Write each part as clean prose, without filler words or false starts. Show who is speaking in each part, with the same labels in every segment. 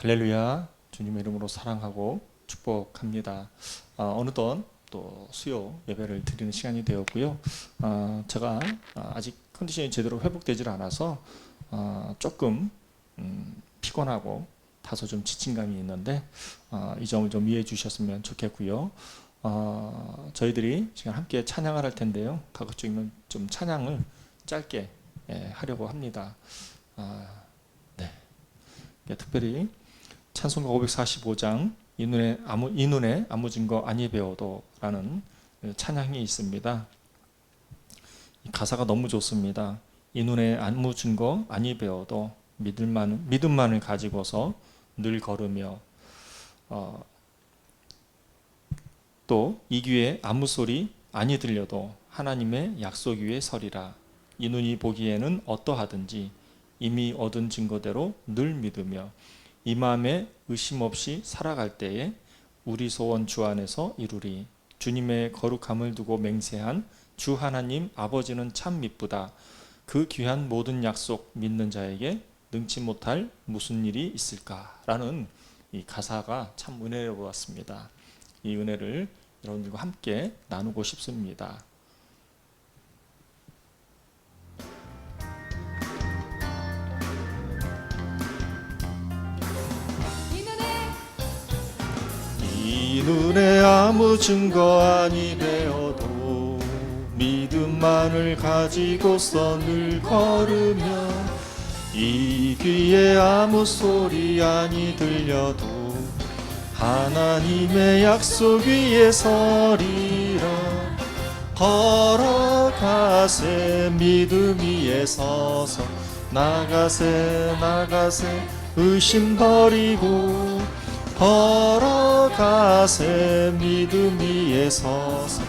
Speaker 1: 할렐루야. 주님의 이름으로 사랑하고 축복합니다. 어느덧 또 수요 예배를 드리는 시간이 되었고요. 제가 아직 컨디션이 제대로 회복되질 않아서 조금 피곤하고 다소 좀 지친감이 있는데 이 점을 좀 이해해 주셨으면 좋겠고요. 저희들이 지금 함께 찬양을 할 텐데요. 가급적이면 좀 찬양을 짧게 하려고 합니다. 네. 특별히 찬송가 545장 이 눈에 아무 증거 아니 배워도 라는 찬양이 있습니다. 이 가사가 너무 좋습니다. 이 눈에 아무 증거 아니 배워도 믿음만을 가지고서 늘 걸으며 또 이 귀에 아무 소리 아니 들려도 하나님의 약속 위에 서리라. 이 눈이 보기에는 어떠하든지 이미 얻은 증거대로 늘 믿으며 이 마음에 의심 없이 살아갈 때에 우리 소원 주 안에서 이루리. 주님의 거룩함을 두고 맹세한 주 하나님 아버지는 참 미쁘다. 그 귀한 모든 약속 믿는 자에게 능치 못할 무슨 일이 있을까라는 이 가사가 참 은혜로웠습니다. 이 은혜를 여러분들과 함께 나누고 싶습니다. 이 눈에 아무 증거 아니 배워도 믿음만을 가지고서 늘 걸으며 이 귀에 아무 소리 아니 들려도 하나님의 약속 위에 서리라. 걸어가세 믿음 위에 서서 나가세 의심 버리고 걸어가세 믿음 위에 서서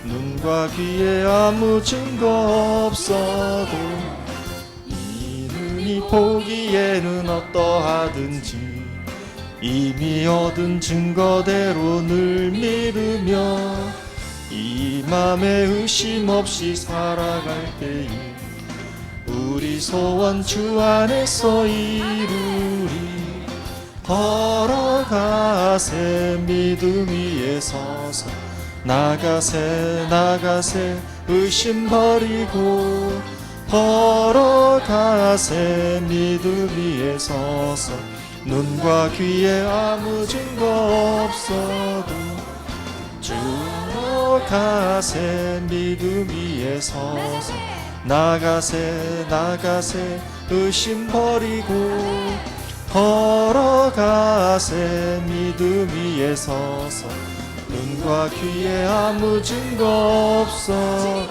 Speaker 1: 눈과 귀에 아무 증거 없어도 이 눈이 보기에는 어떠하든지 이미 얻은 증거대로 늘 믿으며 이 맘에 의심 없이 살아갈 때에 우리 소원 주 안에서 이루리. 걸어가세 믿음 위에 서서 나가세 의심 버리고 걸어가세 믿음 위에 서서 눈과 귀에 아무 증거 없어도 주로 가세 믿음 위에 서서 나가세 의심 버리고 걸어가세 믿음 위에 서서 눈과 귀에 아무 증거 없어도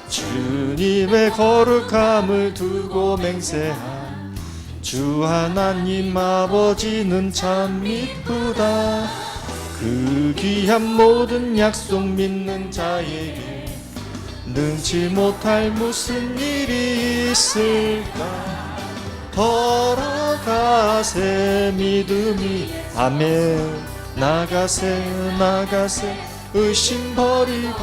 Speaker 1: 주님의 거룩함을 두고 맹세한 주 하나님 아버지는 참 미쁘다. 그 귀한 모든 약속 믿는 자에게 능치 못할 무슨 일이 있을까. 걸어가세 믿음이 아멘 나가세 의심 버리고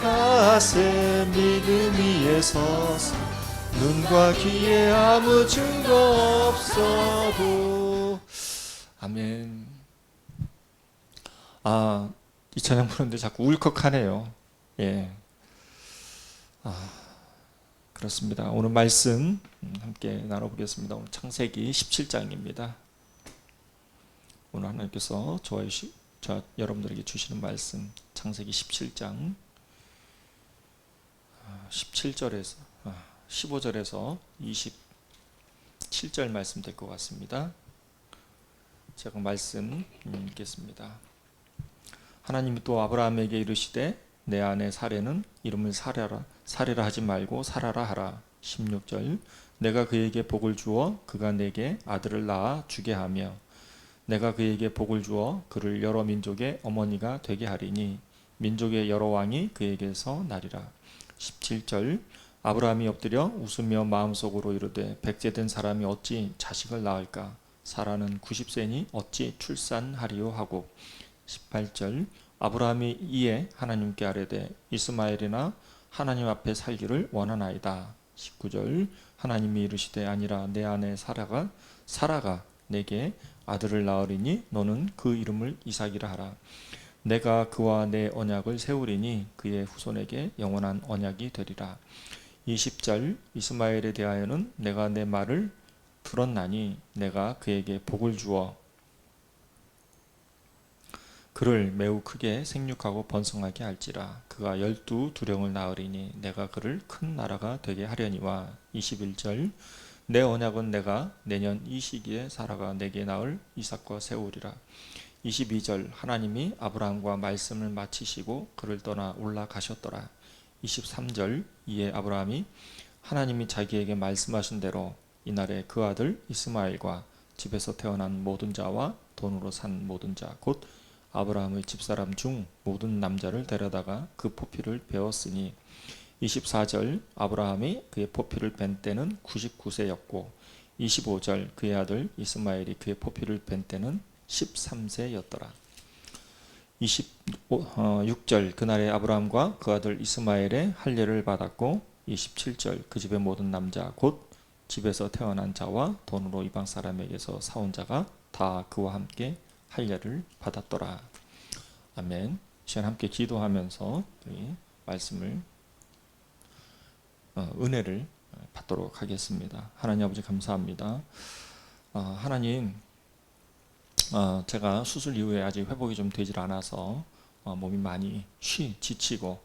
Speaker 1: 걸어가세 믿음 위에 서서 눈과 귀에 아무 증거 없어도 아멘. 이 찬양 부르는데 자꾸 울컥하네요. 예. 그렇습니다. 오늘 말씀 함께 나눠보겠습니다. 오늘 창세기 17장입니다. 오늘 하나님께서 여러분들에게 주시는 말씀 창세기 17장 17절에서 15절에서 27절 말씀 될 것 같습니다. 제가 말씀 읽겠습니다. 하나님이 또 아브라함에게 이르시되 내 아내 사레는 이름을 사레라 하지 말고 사라라 하라. 16절 내가 그에게 복을 주어 그가 내게 아들을 낳아 주게 하며 내가 그에게 복을 주어 그를 여러 민족의 어머니가 되게 하리니 민족의 여러 왕이 그에게서 나리라. 17절 아브라함이 엎드려 웃으며 마음속으로 이르되 백제된 사람이 어찌 자식을 낳을까. 사라는 90세니 어찌 출산하리요 하고. 18절 아브라함이 이에 하나님께 아뢰되 이스마엘이나 하나님 앞에 살기를 원하나이다. 19절 하나님이 이르시되 아니라 내 아내 사라가 내게 아들을 낳으리니 너는 그 이름을 이삭이라 하라. 내가 그와 내 언약을 세우리니 그의 후손에게 영원한 언약이 되리라. 20절 이스마엘에 대하여는 내가 내 말을 들었나니 내가 그에게 복을 주어 그를 매우 크게 생육하고 번성하게 할지라. 그가 12두령을 낳으리니 내가 그를 큰 나라가 되게 하려니와. 21절 내 언약은 내가 내년 이 시기에 사라가 내게 낳을 이삭과 세우리라. 22절 하나님이 아브라함과 말씀을 마치시고 그를 떠나 올라가셨더라. 23절 이에 아브라함이 하나님이 자기에게 말씀하신 대로 이날에 그 아들 이스마엘과 집에서 태어난 모든 자와 돈으로 산 모든 자 곧 아브라함의 집사람 중 모든 남자를 데려다가 그 포피를 베었으니. 24절 아브라함이 그의 포피를 벤 때는 99세였고 25절 그의 아들 이스마엘이 그의 포피를 벤 때는 13세였더라. 26절 그날에 아브라함과 그 아들 이스마엘의 할례를 받았고 27절 그 집의 모든 남자 곧 집에서 태어난 자와 돈으로 이방 사람에게서 사온 자가 다 그와 함께 할례를 받았더라. 아멘. 시간 함께 기도하면서 우리 말씀을 은혜를 받도록 하겠습니다. 하나님 아버지 감사합니다. 하나님 제가 수술 이후에 아직 회복이 좀 되질 않아서 몸이 많이 지치고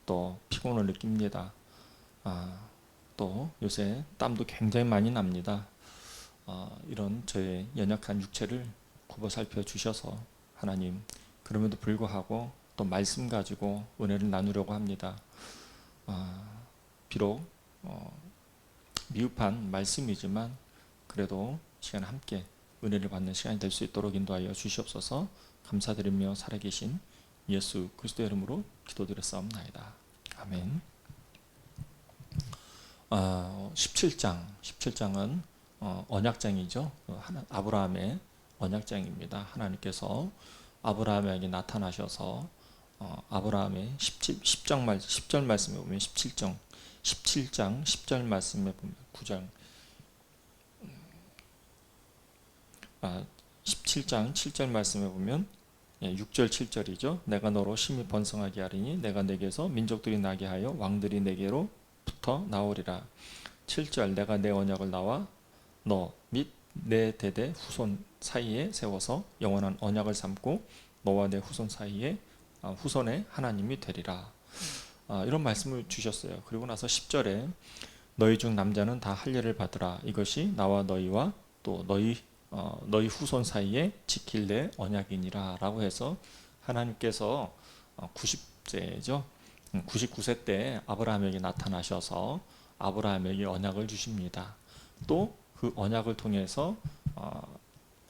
Speaker 1: 또 피곤을 느낍니다. 또 요새 땀도 굉장히 많이 납니다. 이런 저의 연약한 육체를 굽어 살펴 주셔서 하나님 그럼에도 불구하고 또 말씀 가지고 은혜를 나누려고 합니다. 비록 미흡한 말씀이지만 그래도 시간 함께 은혜를 받는 시간이 될 수 있도록 인도하여 주시옵소서. 감사드리며 살아계신 예수 그리스도의 이름으로 기도드렸사옵나이다. 아멘. 17장은 언약장이죠. 아브라함의 언약장입니다. 하나님께서 아브라함에게 나타나셔서 아브라함의 10절 말씀에 보면 17장 10절 말씀에 보면 9절 17장 7절 말씀에 보면 6절 7절이죠. 내가 너로 심히 번성하게 하리니 내가 내게서 민족들이 나게 하여 왕들이 내게로부터 나오리라. 7절 내가 내 언약을 나와 너 및 내 대대 후손 사이에 세워서 영원한 언약을 삼고 너와 내 후손 사이에 후손의 하나님이 되리라. 이런 말씀을 주셨어요. 그리고 나서 10절에 너희 중 남자는 다 할례를 받으라. 이것이 나와 너희와 또 너희 후손 사이에 지킬 내 언약이니라 라고 해서 하나님께서 90세죠. 99세 때 아브라함에게 나타나셔서 아브라함에게 언약을 주십니다. 또 그 언약을 통해서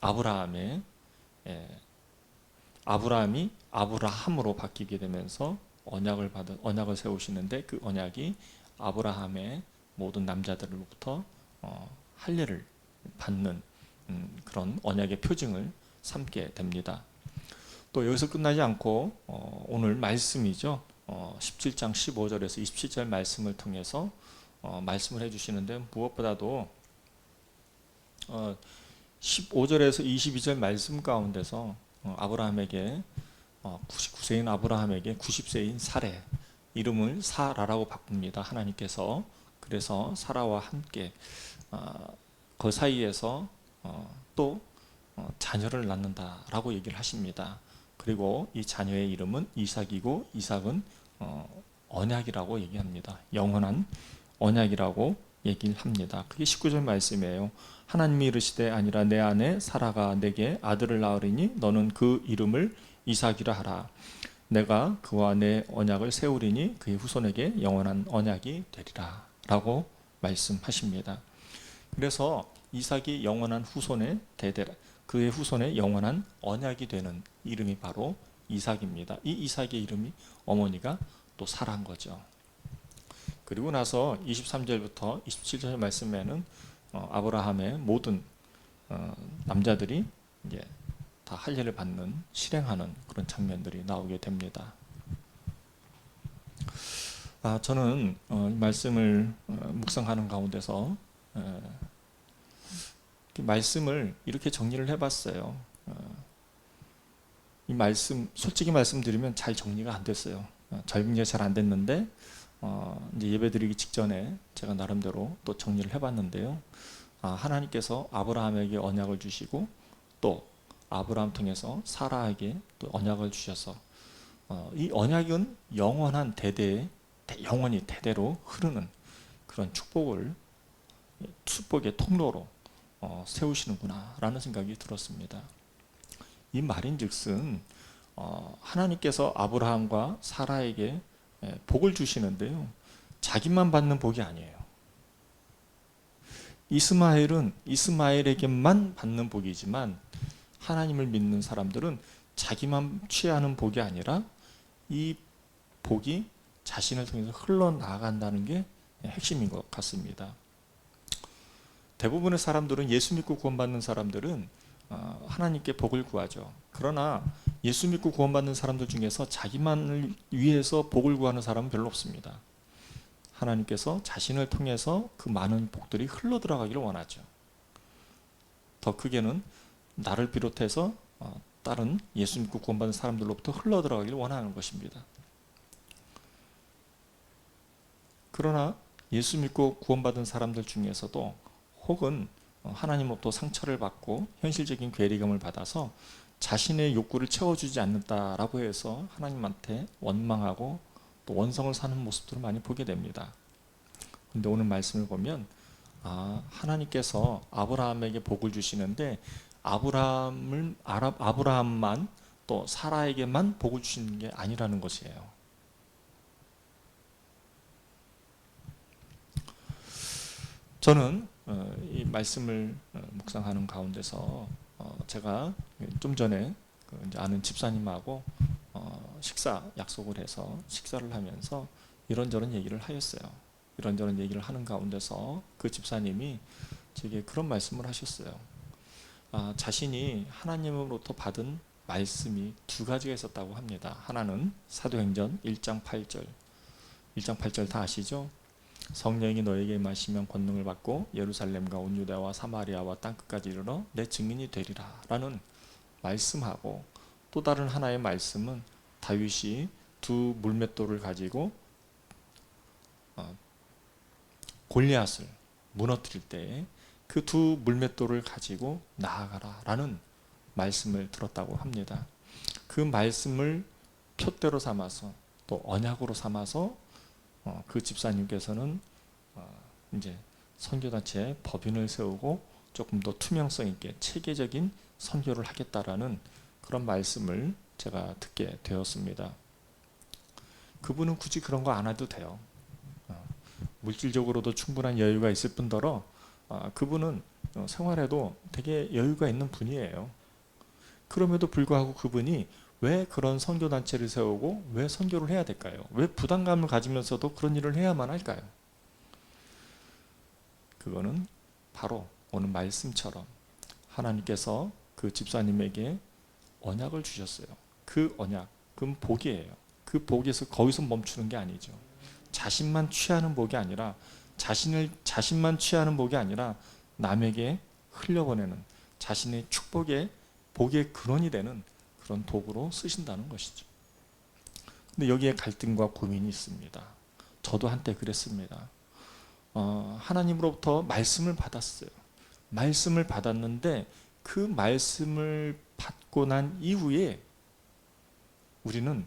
Speaker 1: 아브라함이 아브라함으로 바뀌게 되면서 언약을 세우시는데 그 언약이 아브라함의 모든 남자들로부터 할례를 받는 그런 언약의 표징을 삼게 됩니다. 또 여기서 끝나지 않고 오늘 말씀이죠. 17장 15절에서 27절 말씀을 통해서 말씀을 해주시는데 무엇보다도 15절에서 22절 말씀 가운데서 아브라함에게 99세인 아브라함에게 90세인 사레 이름을 사라라고 바꿉니다. 하나님께서. 그래서 사라와 함께 그 사이에서 또 자녀를 낳는다라고 얘기를 하십니다. 그리고 이 자녀의 이름은 이삭이고 이삭은 언약이라고 얘기합니다. 영원한 언약이라고 얘기를 합니다. 그게 19절 말씀이에요. 하나님이 이르시되 아니라 내 아내 사라가 내게 아들을 낳으리니 너는 그 이름을 이삭이라 하라. 내가 그와 내 언약을 세우리니 그의 후손에게 영원한 언약이 되리라 라고 말씀하십니다. 그래서 이삭이 영원한 후손의 대대라, 그의 후손의 영원한 언약이 되는 이름이 바로 이삭입니다. 이 이삭의 이름이 어머니가 또 사라인 거죠. 그리고 나서 23절부터 27절 말씀에는 아브라함의 모든 남자들이 이제 다 할례를 받는 실행하는 그런 장면들이 나오게 됩니다. 저는 이 말씀을 묵상하는 가운데서 말씀을 이렇게 정리를 해봤어요. 이 말씀 솔직히 말씀드리면 잘 정리가 안 됐어요. 정리가 잘 안 됐는데 이제 예배드리기 직전에 제가 나름대로 또 정리를 해봤는데요. 하나님께서 아브라함에게 언약을 주시고 또 아브라함 통해서 사라에게 또 언약을 주셔서 이 언약은 영원한 영원히 대대로 흐르는 그런 축복의 통로로 세우시는구나 라는 생각이 들었습니다. 이 말인즉슨 하나님께서 아브라함과 사라에게 복을 주시는데요, 자기만 받는 복이 아니에요. 이스마엘은 이스마엘에게만 받는 복이지만 하나님을 믿는 사람들은 자기만 취하는 복이 아니라 이 복이 자신을 통해서 흘러나간다는 게 핵심인 것 같습니다. 대부분의 사람들은 예수 믿고 구원받는 사람들은 하나님께 복을 구하죠. 그러나 예수 믿고 구원받는 사람들 중에서 자기만을 위해서 복을 구하는 사람은 별로 없습니다. 하나님께서 자신을 통해서 그 많은 복들이 흘러들어가기를 원하죠. 더 크게는 나를 비롯해서 다른 예수 믿고 구원받는 사람들로부터 흘러들어가기를 원하는 것입니다. 그러나 예수 믿고 구원받은 사람들 중에서도 혹은 하나님으로부터 상처를 받고 현실적인 괴리감을 받아서 자신의 욕구를 채워주지 않는다라고 해서 하나님한테 원망하고 또 원성을 사는 모습들을 많이 보게 됩니다. 그런데 오늘 말씀을 보면 하나님께서 아브라함에게 복을 주시는데 아브라함만 또 사라에게만 복을 주시는 게 아니라는 것이에요. 저는 이 말씀을 묵상하는 가운데서 제가 좀 전에 이제 아는 집사님하고 식사 약속을 해서 식사를 하면서 이런저런 얘기를 하였어요. 이런저런 얘기를 하는 가운데서 그 집사님이 제게 그런 말씀을 하셨어요. 자신이 하나님으로부터 받은 말씀이 두 가지가 있었다고 합니다. 하나는 사도행전 1장 8절. 1장 8절 다 아시죠? 성령이 너에게 임하시면 권능을 받고 예루살렘과 온 유다와 사마리아와 땅끝까지 이르러 내 증인이 되리라 라는 말씀하고, 또 다른 하나의 말씀은 다윗이 두 물맷돌을 가지고 골리앗을 무너뜨릴 때 그 두 물맷돌을 가지고 나아가라 라는 말씀을 들었다고 합니다. 그 말씀을 표대로 삼아서 또 언약으로 삼아서 그 집사님께서는 이제 선교단체에 법인을 세우고 조금 더 투명성 있게 체계적인 선교를 하겠다라는 그런 말씀을 제가 듣게 되었습니다. 그분은 굳이 그런 거 안 해도 돼요. 물질적으로도 충분한 여유가 있을 뿐더러 그분은 생활에도 되게 여유가 있는 분이에요. 그럼에도 불구하고 그분이 왜 그런 선교단체를 세우고 왜 선교를 해야 될까요? 왜 부담감을 가지면서도 그런 일을 해야만 할까요? 그거는 바로 오늘 말씀처럼 하나님께서 그 집사님에게 언약을 주셨어요. 그 언약, 그건 복이에요. 그 복에서 거기서 멈추는 게 아니죠. 자신만 취하는 복이 아니라 자신만 취하는 복이 아니라 남에게 흘려보내는 자신의 축복의 복의 근원이 되는 그런 도구로 쓰신다는 것이죠. 근데 여기에 갈등과 고민이 있습니다. 저도 한때 그랬습니다. 하나님으로부터 말씀을 받았어요. 말씀을 받았는데 그 말씀을 받고 난 이후에 우리는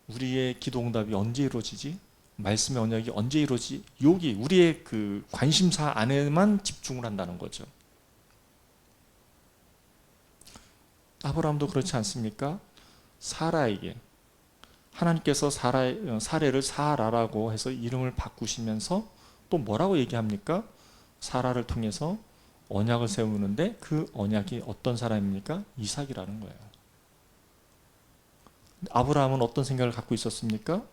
Speaker 1: 우리의 기도 응답이 언제 이루어지지? 말씀의 언약이 언제 이루어지지? 여기 우리의 그 관심사 안에만 집중을 한다는 거죠. 아브라함도 그렇지 않습니까? 사라에게 하나님께서 사례를 사라라고 해서 이름을 바꾸시면서 또 뭐라고 얘기합니까? 사라를 통해서 언약을 세우는데 그 언약이 어떤 사람입니까? 이삭이라는 거예요. 아브라함은 어떤 생각을 갖고 있었습니까?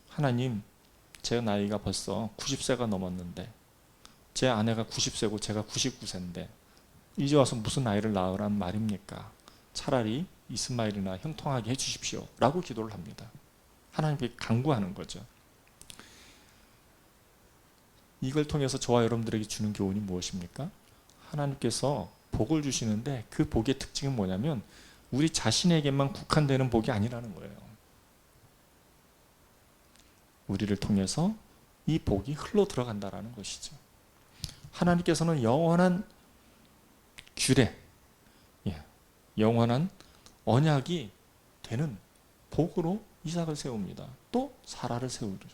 Speaker 1: 하나님, 제 나이가 벌써 90세가 넘었는데 제 아내가 90세고 제가 99세인데 이제 와서 무슨 아이를 낳으란 말입니까? 차라리 이스마엘이나 형통하게 해주십시오 라고 기도를 합니다. 하나님께 간구하는 거죠. 이걸 통해서 저와 여러분들에게 주는 교훈이 무엇입니까? 하나님께서 복을 주시는데 그 복의 특징은 뭐냐면 우리 자신에게만 국한되는 복이 아니라는 거예요. 우리를 통해서 이 복이 흘러 들어간다라는 것이죠. 하나님께서는 영원한 규례, 영원한 언약이 되는 복으로 이삭을 세웁니다. 또 사라를 세우죠.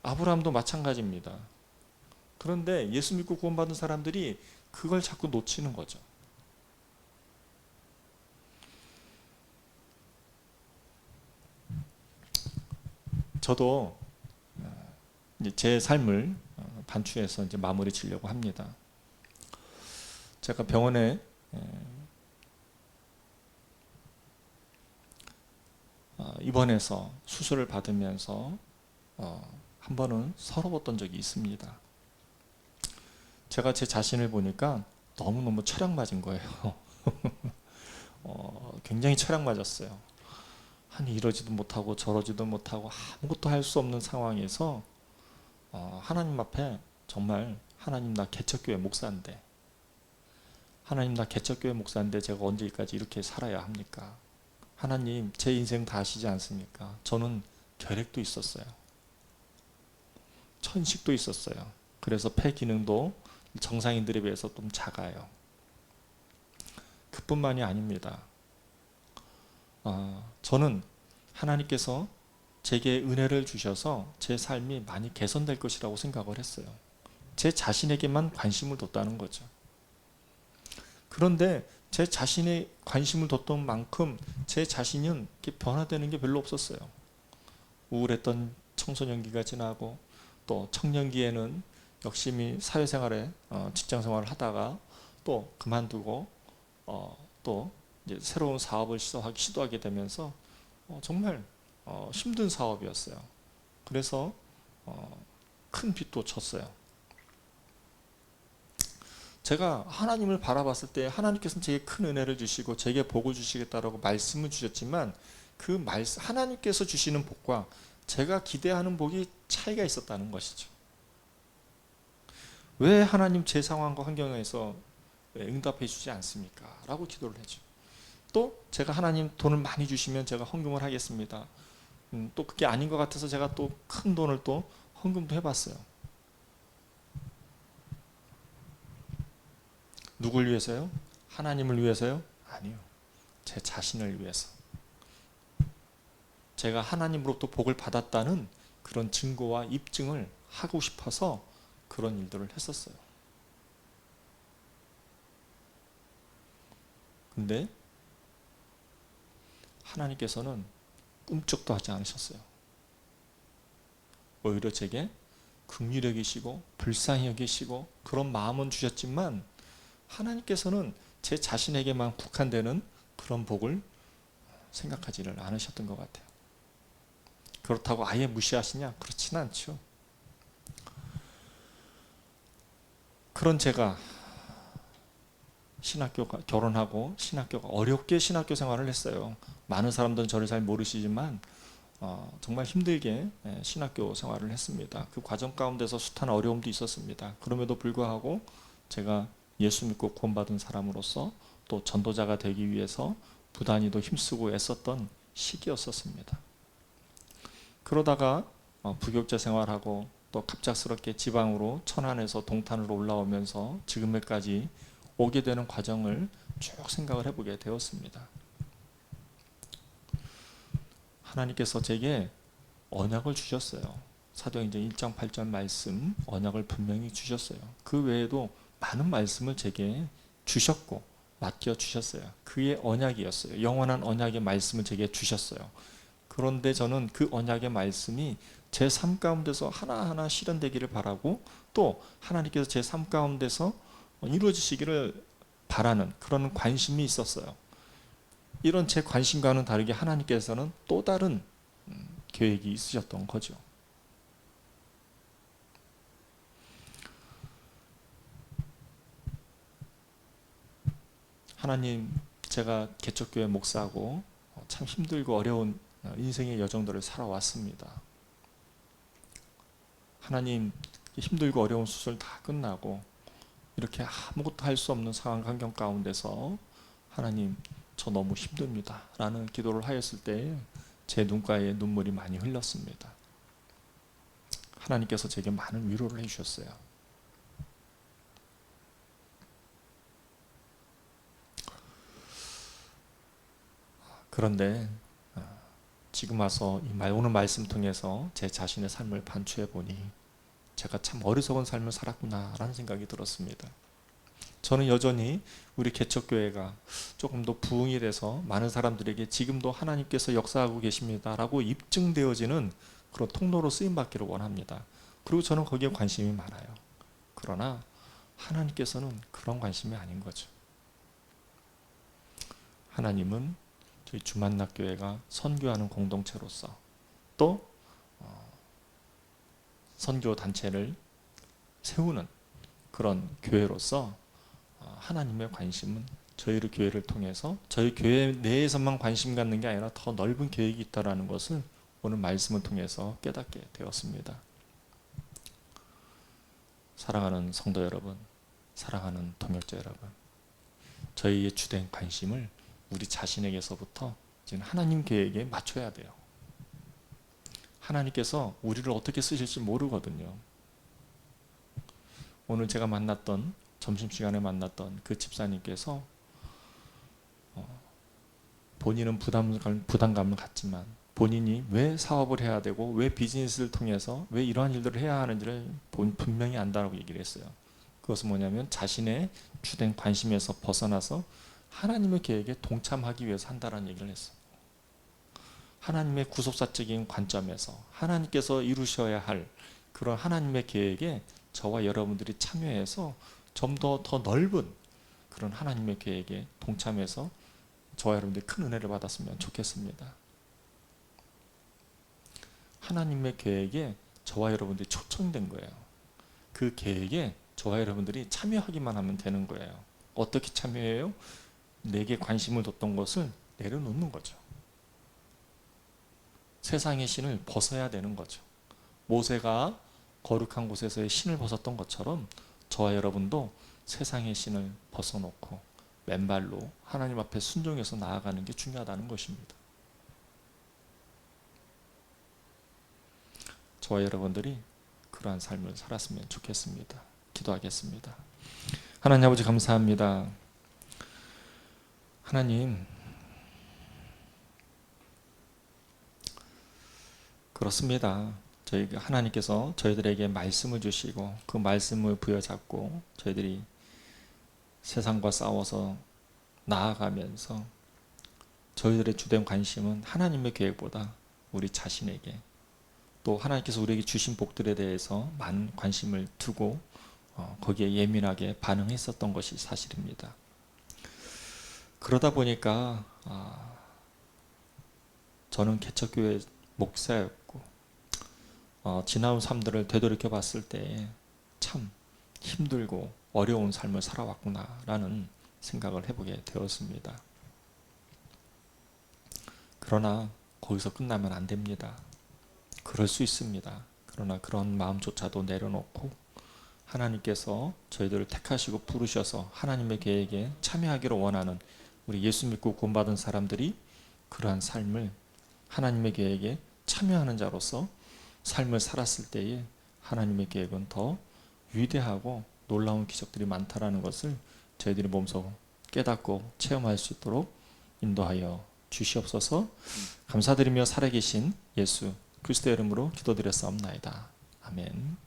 Speaker 1: 아브라함도 마찬가지입니다. 그런데 예수 믿고 구원받은 사람들이 그걸 자꾸 놓치는 거죠. 저도 이제 제 삶을 반추해서 이제 마무리 지려고 합니다. 제가 병원에 입원해서 수술을 받으면서 한 번은 서러웠던 적이 있습니다. 제가 제 자신을 보니까 너무너무 철학 맞은 거예요. 굉장히 철학 맞았어요. 아니 이러지도 못하고 저러지도 못하고 아무것도 할 수 없는 상황에서 하나님 앞에 정말 하나님 나 개척교회 목사인데 하나님 나 개척교회 목사인데 제가 언제까지 이렇게 살아야 합니까? 하나님 제 인생 다 아시지 않습니까? 저는 결핵도 있었어요. 천식도 있었어요. 그래서 폐 기능도 정상인들에 비해서 좀 작아요. 그뿐만이 아닙니다. 저는 하나님께서 제게 은혜를 주셔서 제 삶이 많이 개선될 것이라고 생각을 했어요. 제 자신에게만 관심을 뒀다는 거죠. 그런데 제 자신의 관심을 뒀던 만큼 제 자신은 변화되는 게 별로 없었어요. 우울했던 청소년기가 지나고 또 청년기에는 열심히 사회생활에 직장생활을 하다가 또 그만두고 또 이제 새로운 사업을 시도하게 되면서 정말 힘든 사업이었어요. 그래서 큰 빚도 졌어요. 제가 하나님을 바라봤을 때 하나님께서는 제게 큰 은혜를 주시고 제게 복을 주시겠다라고 말씀을 주셨지만 그 말씀 하나님께서 주시는 복과 제가 기대하는 복이 차이가 있었다는 것이죠. 왜 하나님 제 상황과 환경에서 응답해 주지 않습니까? 라고 기도를 해죠. 또 제가 하나님 돈을 많이 주시면 제가 헌금을 하겠습니다. 또 그게 아닌 것 같아서 제가 또 큰 돈을 또 헌금도 해봤어요. 누굴 위해서요? 하나님을 위해서요? 아니요. 제 자신을 위해서. 제가 하나님으로부터 복을 받았다는 그런 증거와 입증을 하고 싶어서 그런 일들을 했었어요. 근데 하나님께서는 꿈쩍도 하지 않으셨어요. 오히려 제게 긍휼히 여기시고 불쌍히 여기시고 그런 마음은 주셨지만 하나님께서는 제 자신에게만 국한되는 그런 복을 생각하지를 않으셨던 것 같아요. 그렇다고 아예 무시하시냐? 그렇지는 않죠. 그런 제가 결혼하고 신학교가 어렵게 신학교 생활을 했어요. 많은 사람들은 저를 잘 모르시지만 정말 힘들게 신학교 생활을 했습니다. 그 과정 가운데서 숱한 어려움도 있었습니다. 그럼에도 불구하고 제가 예수 믿고 구원받은 사람으로서 또 전도자가 되기 위해서 부단히도 힘쓰고 애썼던 시기였었습니다. 그러다가 부교육자 생활하고 또 갑작스럽게 지방으로 천안에서 동탄으로 올라오면서 지금까지 오게 되는 과정을 쭉 생각을 해보게 되었습니다. 하나님께서 제게 언약을 주셨어요. 사도행전 1장 8절 말씀 언약을 분명히 주셨어요. 그 외에도 많은 말씀을 제게 주셨고 맡겨주셨어요. 그의 언약이었어요. 영원한 언약의 말씀을 제게 주셨어요. 그런데 저는 그 언약의 말씀이 제 삶 가운데서 하나하나 실현되기를 바라고 또 하나님께서 제 삶 가운데서 이루어지시기를 바라는 그런 관심이 있었어요. 이런 제 관심과는 다르게 하나님께서는 또 다른 계획이 있으셨던 거죠. 하나님, 제가 개척교회 목사하고 참 힘들고 어려운 인생의 여정들을 살아왔습니다. 하나님, 힘들고 어려운 수술 다 끝나고 이렇게 아무것도 할 수 없는 상황 환경 가운데서 하나님, 저 너무 힘듭니다 라는 기도를 하였을 때 제 눈가에 눈물이 많이 흘렀습니다. 하나님께서 제게 많은 위로를 해주셨어요. 그런데 지금 와서 오늘 말씀 통해서 제 자신의 삶을 반추해 보니 제가 참 어리석은 삶을 살았구나 라는 생각이 들었습니다. 저는 여전히 우리 개척교회가 조금 더 부흥이 돼서 많은 사람들에게 지금도 하나님께서 역사하고 계십니다 라고 입증되어지는 그런 통로로 쓰임받기를 원합니다. 그리고 저는 거기에 관심이 많아요. 그러나 하나님께서는 그런 관심이 아닌 거죠. 하나님은 저희 주만낙교회가 선교하는 공동체로서 또 선교 단체를 세우는 그런 교회로서 하나님의 관심은 저희를 교회를 통해서 저희 교회 내에서만 관심 갖는 게 아니라 더 넓은 계획이 있다는 것을 오늘 말씀을 통해서 깨닫게 되었습니다. 사랑하는 성도 여러분, 사랑하는 동역자 여러분, 저희의 주된 관심을 우리 자신에게서부터 지금 하나님 계획에 맞춰야 돼요. 하나님께서 우리를 어떻게 쓰실지 모르거든요. 오늘 제가 만났던 점심시간에 만났던 그 집사님께서 본인은 부담감을 갖지만 본인이 왜 사업을 해야 되고 왜 비즈니스를 통해서 왜 이러한 일들을 해야 하는지를 분명히 안다고 얘기를 했어요. 그것은 뭐냐면 자신의 주된 관심에서 벗어나서 하나님의 계획에 동참하기 위해서 한다는 얘기를 했어요. 하나님의 구속사적인 관점에서 하나님께서 이루셔야 할 그런 하나님의 계획에 저와 여러분들이 참여해서 좀 더 넓은 그런 하나님의 계획에 동참해서 저와 여러분들이 큰 은혜를 받았으면 좋겠습니다. 하나님의 계획에 저와 여러분들이 초청된 거예요. 그 계획에 저와 여러분들이 참여하기만 하면 되는 거예요. 어떻게 참여해요? 내게 관심을 뒀던 것을 내려놓는 거죠. 세상의 신을 벗어야 되는 거죠. 모세가 거룩한 곳에서의 신을 벗었던 것처럼 저와 여러분도 세상의 신을 벗어놓고 맨발로 하나님 앞에 순종해서 나아가는 게 중요하다는 것입니다. 저와 여러분들이 그러한 삶을 살았으면 좋겠습니다. 기도하겠습니다. 하나님 아버지 감사합니다. 하나님, 그렇습니다. 하나님께서 저희들에게 말씀을 주시고 그 말씀을 부여잡고 저희들이 세상과 싸워서 나아가면서 저희들의 주된 관심은 하나님의 계획보다 우리 자신에게 또 하나님께서 우리에게 주신 복들에 대해서 많은 관심을 두고 거기에 예민하게 반응했었던 것이 사실입니다. 그러다 보니까 저는 개척교회 목사였고 지나온 삶들을 되돌이켜 봤을 때 참 힘들고 어려운 삶을 살아왔구나라는 생각을 해보게 되었습니다. 그러나 거기서 끝나면 안 됩니다. 그럴 수 있습니다. 그러나 그런 마음조차도 내려놓고 하나님께서 저희들을 택하시고 부르셔서 하나님의 계획에 참여하기를 원하는 우리 예수 믿고 구원받은 사람들이 그러한 삶을 하나님의 계획에 참여하는 자로서 삶을 살았을 때에 하나님의 계획은 더 위대하고 놀라운 기적들이 많다라는 것을 저희들이 몸소 깨닫고 체험할 수 있도록 인도하여 주시옵소서. 감사드리며 살아계신 예수 그리스도의 이름으로 기도드렸사옵나이다. 아멘.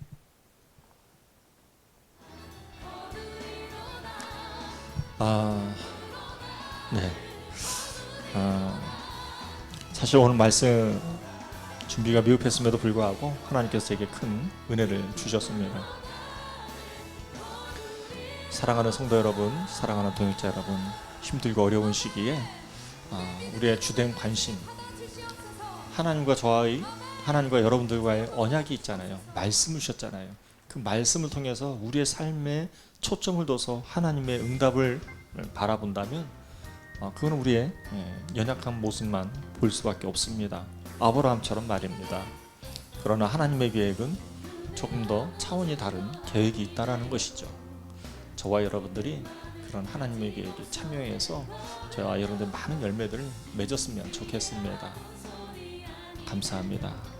Speaker 1: 네. 사실 오늘 말씀 준비가 미흡했음에도 불구하고 하나님께서 제게 큰 은혜를 주셨습니다. 사랑하는 성도 여러분, 사랑하는 동역자 여러분, 힘들고 어려운 시기에 우리의 주된 관심, 하나님과 여러분들과의 언약이 있잖아요. 말씀을 주셨잖아요. 그 말씀을 통해서 우리의 삶에 초점을 둬서 하나님의 응답을 바라본다면 그건 우리의 연약한 모습만 볼 수밖에 없습니다. 아브라함처럼 말입니다. 그러나 하나님의 계획은 조금 더 차원이 다른 계획이 있다라는 것이죠. 저와 여러분들이 그런 하나님의 계획에 참여해서 저와 여러분들 많은 열매들을 맺었으면 좋겠습니다. 감사합니다.